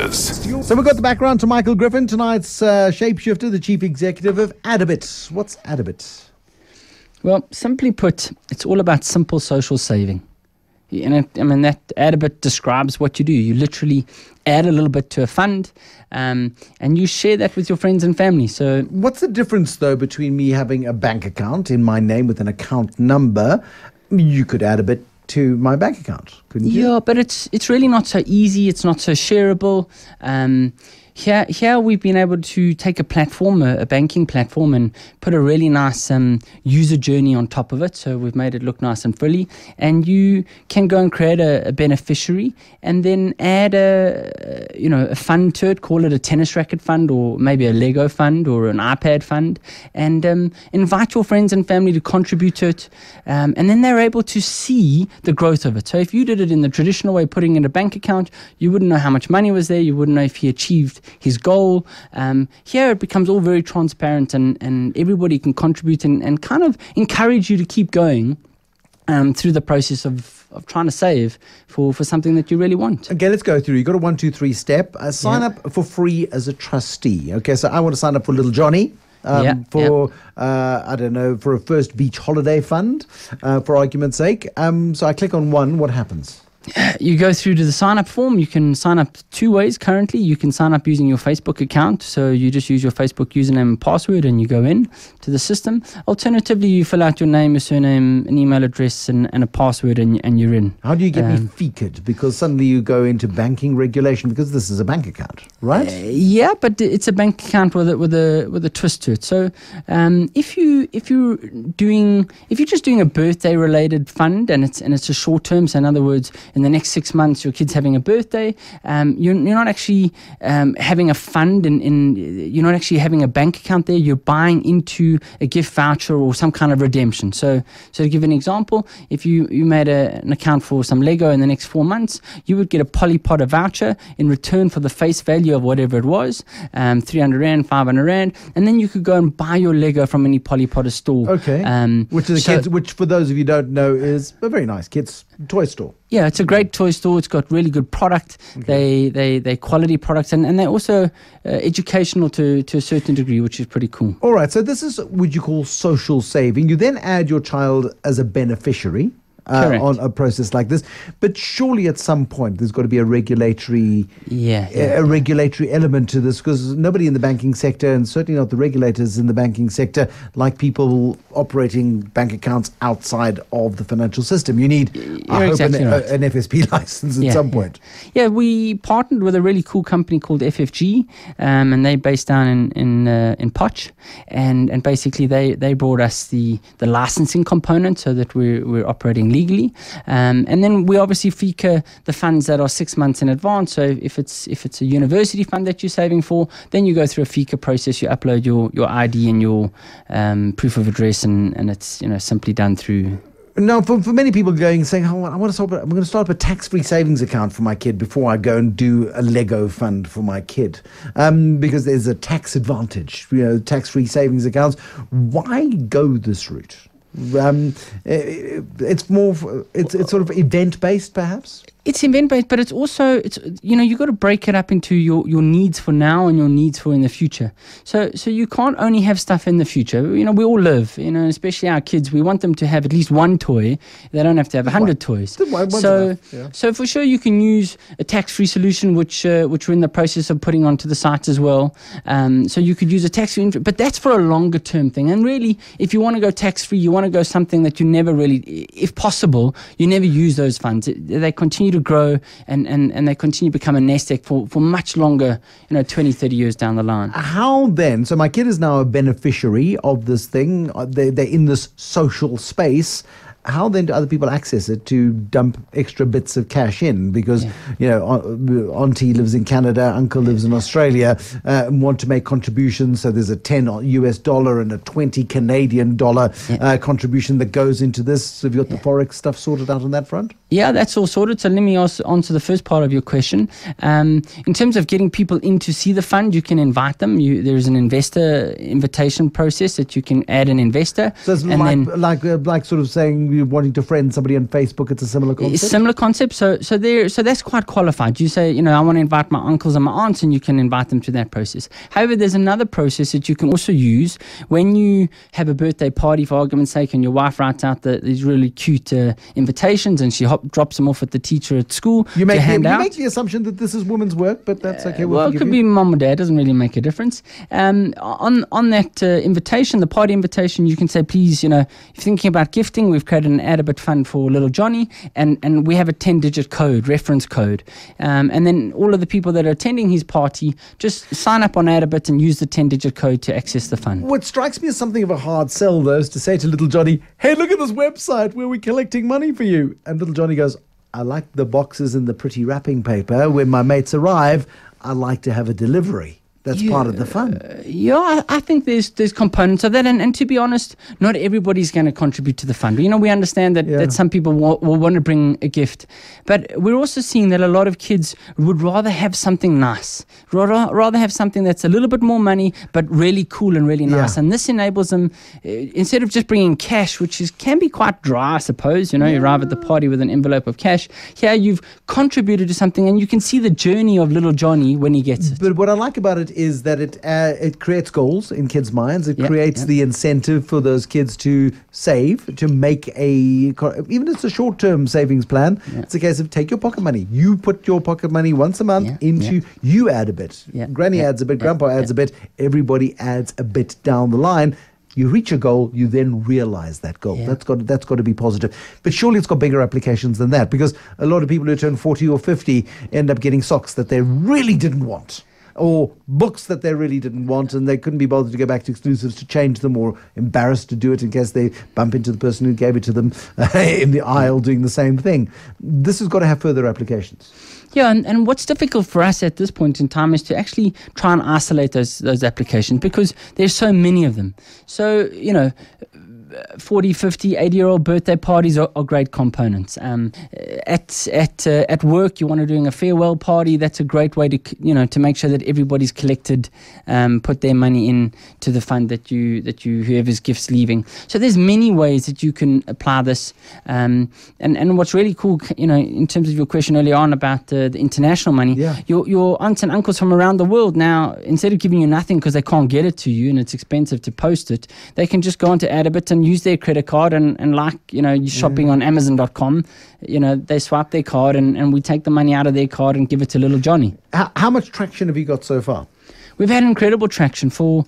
Answers. So we've got the background to Michael Griffin, tonight's shapeshifter, the chief executive of ADDaBIT. What's ADDaBIT? Well, simply put, it's all about simple social saving. That ADDaBIT describes what you do. You literally add a little bit to a fund, and you share that with your friends and family. So, what's the difference, though, between me having a bank account in my name with an account number? You could add a bit to my bank account, couldn't you? Yeah, but it's really not so easy. It's not so shareable. Here we've been able to take a platform, a banking platform, and put a really nice user journey on top of it. So we've made it look nice and frilly. And you can go and create a beneficiary and then add a fund to it, call it a tennis racket fund or maybe a Lego fund or an iPad fund, and invite your friends and family to contribute to it. And then they're able to see the growth of it. So if you did it in the traditional way, putting in a bank account, you wouldn't know how much money was there. You wouldn't know if he achieved his goal. Here it becomes all very transparent, and everybody can contribute and kind of encourage you to keep going through the process of trying to save for something that you really want. Okay, let's go through. You've got a 1, 2, 3 step. Sign up for free as a trustee. Okay, so I want to sign up for little Johnny. For a first beach holiday fund, for argument's sake. So I click on one. What happens? You go through to the sign-up form. You can sign up 2 ways currently. You can sign up using your Facebook account. So you just use your Facebook username and password and you go in to the system. Alternatively, you fill out your name, your surname, an email address and a password and you're in. How do you get me FECA'd? Because suddenly you go into banking regulation because this is a bank account, right? Yeah, but it's a bank account with a twist to it. So if you're just doing a birthday-related fund and it's a short term, so in other words, in the next 6 months, your kid's having a birthday. You're not actually having a fund, you're not actually having a bank account there. You're buying into a gift voucher or some kind of redemption. So to give an example, if you made an account for some Lego in the next 4 months, you would get a Polly Potter voucher in return for the face value of whatever it was, 300 Rand, 500 Rand, and then you could go and buy your Lego from any Polly Potter store. Okay. Which for those of you who don't know is a very nice kids' toy store. Yeah, it's a great toy store. It's got really good product. Okay. They quality products, and they're also educational to a certain degree, which is pretty cool. All right, so this is what you call social saving. You then add your child as a beneficiary on a process like this, but surely at some point there's got to be a regulatory element to this, because nobody in the banking sector, and certainly not the regulators in the banking sector, like people operating bank accounts outside of the financial system. You need, an FSP license at some point. Yeah, we partnered with a really cool company called FFG, and they're based down in Potch, and basically they brought us the licensing component so that we're operating legally, and then we obviously FECA the funds that are 6 months in advance. So if it's a university fund that you're saving for, then you go through a FECA process. You upload your ID and your proof of address, and it's simply done through. Now, for many people saying, I'm going to start up a tax-free savings account for my kid before I go and do a Lego fund for my kid, because there's a tax advantage, tax-free savings accounts. Why go this route? It's sort of event-based, perhaps? It's event-based, but it's also, you've got to break it up into your needs for now and your needs for in the future. So you can't only have stuff in the future. We all live, especially our kids. We want them to have at least one toy. They don't have to have 100 toys. So for sure you can use a tax-free solution, which we're in the process of putting onto the site as well. So you could use a tax-free, but that's for a longer-term thing. And really, if you want to go tax-free, you want to go something that you never really, if possible, you never use those funds. They continue to grow and they continue to become a nest egg for much longer, 20, 30 years down the line. How then? So my kid is now a beneficiary of this thing. They're in this social space. How then do other people access it to dump extra bits of cash in? Because, auntie lives in Canada, uncle lives in Australia, want to make contributions. So there's a $10 and a $20 Canadian contribution that goes into this. Have you got the Forex stuff sorted out on that front? Yeah, that's all sorted. So let me answer the first part of your question. In terms of getting people in to see the fund, you can invite them. There's an investor invitation process that you can add an investor. So it's like sort of saying you're wanting to friend somebody on Facebook. It's a similar concept. Similar concept. So that's quite qualified. You say, I want to invite my uncles and my aunts, and you can invite them to that process. However, there's another process that you can also use when you have a birthday party, for argument's sake, and your wife writes out these really cute invitations, and she drops them off at the teacher at school. You make the assumption that this is women's work, but that's okay. Well, it could be mom or dad. Doesn't really make a difference. On that invitation, the party invitation, you can say, please, if you're thinking about gifting, we've created an ADDaBIT fund for little Johnny, and we have a 10-digit code, reference code. And then all of the people that are attending his party just sign up on ADDaBIT and use the 10-digit code to access the fund. What strikes me as something of a hard sell, though, is to say to little Johnny, hey, look at this website where we're collecting money for you. And little Johnny goes, I like the boxes and the pretty wrapping paper. When my mates arrive, I like to have a delivery. That's part of the fun. I think there's components of that. And to be honest, not everybody's going to contribute to the fund. We understand that some people will want to bring a gift. But we're also seeing that a lot of kids would rather have something nice, rather have something that's a little bit more money, but really cool and really nice. And this enables them, instead of just bringing cash, which can be quite dry, I suppose. You arrive at the party with an envelope of cash. Here you've contributed to something, and you can see the journey of little Johnny when he gets it. But what I like about it is that it creates goals in kids' minds. It creates the incentive for those kids to save, to make even if it's a short-term savings plan. It's a case of take your pocket money. You put your pocket money once a month into, you add a bit. Granny adds a bit, Grandpa adds a bit. Everybody adds a bit down the line. You reach a goal, you then realize that goal. That's got to be positive. But surely it's got bigger applications than that, because a lot of people who turn 40 or 50 end up getting socks that they really didn't want, or books that they really didn't want, and they couldn't be bothered to go back to exclusives to change them, or embarrassed to do it in case they bump into the person who gave it to them in the aisle doing the same thing. This has got to have further applications. Yeah, and what's difficult for us at this point in time is to actually try and isolate those applications, because there's so many of them. So, 40, 50, 80-year-old birthday parties are great components. At work, you want to doing a farewell party. That's a great way to make sure that everybody's collected, put their money in to the fund that you whoever's gift's leaving. So there's many ways that you can apply this. And what's really cool, in terms of your question earlier on about the international money, your aunts and uncles from around the world now, instead of giving you nothing because they can't get it to you and it's expensive to post it, they can just go onto ADDaBIT and use their credit card and you're shopping on Amazon.com, they swipe their card and we take the money out of their card and give it to little Johnny. How much traction have you got so far? We've had incredible traction for,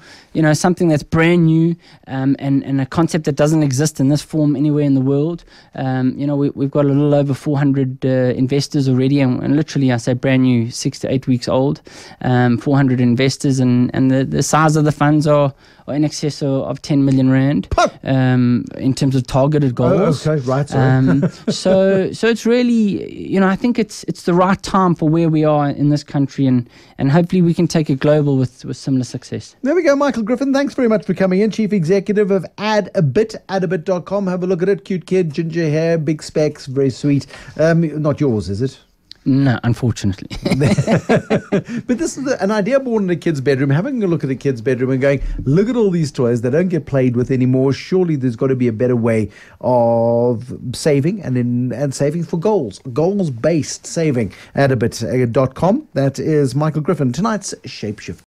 something that's brand new, and a concept that doesn't exist in this form anywhere in the world. We've got a little over 400 investors already, and literally, I say brand new, 6 to 8 weeks old, 400 investors, and the size of the funds are in excess of 10 million rand in terms of targeted goals. Oh, okay, right. Sorry. So it's really, I think it's the right time for where we are in this country, and hopefully we can take it global with similar success. There we go, Michael Griffin. Thanks very much for coming in. Chief Executive of ADDaBIT, ADDaBIT.com. Have a look at it. Cute kid, ginger hair, big specs, very sweet. Not yours, is it? No, unfortunately. But this is an idea born in a kid's bedroom, having a look at a kid's bedroom and going, look at all these toys that don't get played with anymore. Surely there's got to be a better way of saving and saving for goals-based saving. ADDaBIT.com. That is Michael Griffin, tonight's Shapeshift.